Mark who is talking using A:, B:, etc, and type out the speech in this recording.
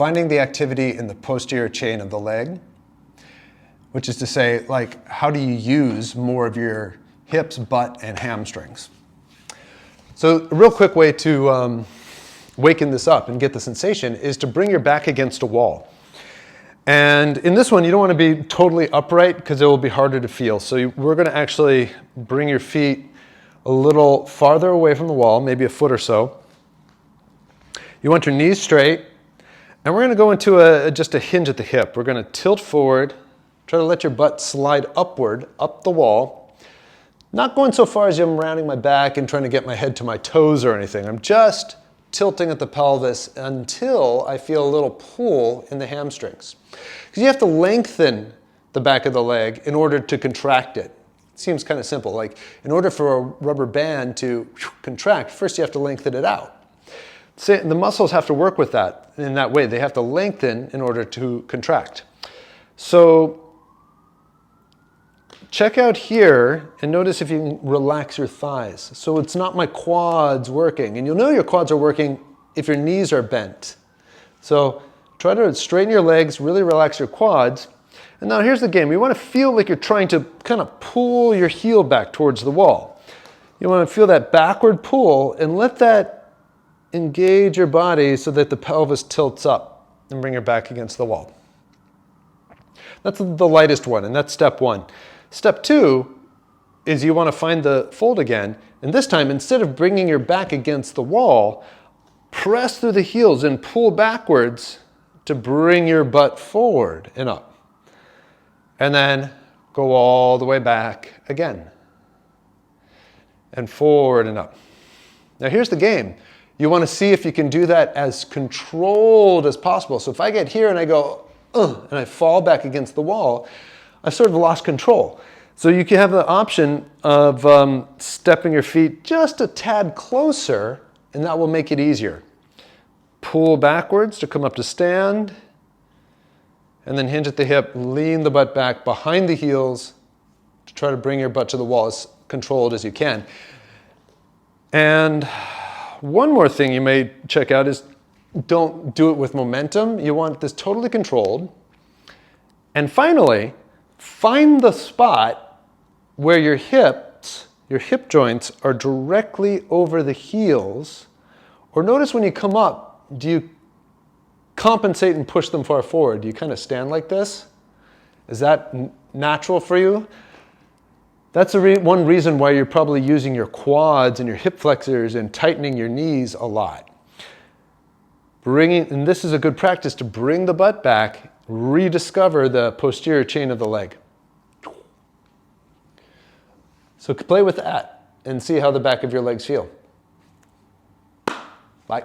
A: finding the activity in the posterior chain of the leg, which is to say, like, how do you use more of your hips, butt, and hamstrings? So a real quick way to waken this up and get the sensation is to bring your back against a wall. And in this one, you don't want to be totally upright because it will be harder to feel. So we're going to actually bring your feet a little farther away from the wall, maybe a foot or so. You want your knees straight, and we're going to go into just a hinge at the hip. We're going to tilt forward, try to let your butt slide upward, up the wall. Not going so far as I'm rounding my back and trying to get my head to my toes or anything. I'm just tilting at the pelvis until I feel a little pull in the hamstrings. Because you have to lengthen the back of the leg in order to contract it. It seems kind of simple. Like, in order for a rubber band to contract, first you have to lengthen it out. So the muscles have to work with that in that way. They have to lengthen in order to contract. So check out here and notice if you can relax your thighs. So it's not my quads working. And you'll know your quads are working if your knees are bent. So try to straighten your legs, really relax your quads. And now here's the game. You want to feel like you're trying to kind of pull your heel back towards the wall. You want to feel that backward pull and let that engage your body so that the pelvis tilts up and bring your back against the wall. That's the lightest one, and that's step one. Step two is you want to find the fold again, and this time, instead of bringing your back against the wall, press through the heels and pull backwards to bring your butt forward and up. And then go all the way back again. And forward and up. Now here's the game. You want to see if you can do that as controlled as possible. So if I get here and I go, and I fall back against the wall, I've sort of lost control. So you can have the option of stepping your feet just a tad closer, and that will make it easier. Pull backwards to come up to stand, and then hinge at the hip, lean the butt back behind the heels to try to bring your butt to the wall as controlled as you can. And one more thing you may check out is don't do it with momentum. You want this totally controlled. And finally, find the spot where your hip joints are directly over the heels. Or notice when you come up, do you compensate and push them far forward? Do you kind of stand like this? Is that natural for you? That's one reason why you're probably using your quads and your hip flexors and tightening your knees a lot. And this is a good practice to bring the butt back, rediscover the posterior chain of the leg. So play with that and see how the back of your legs feel. Bye.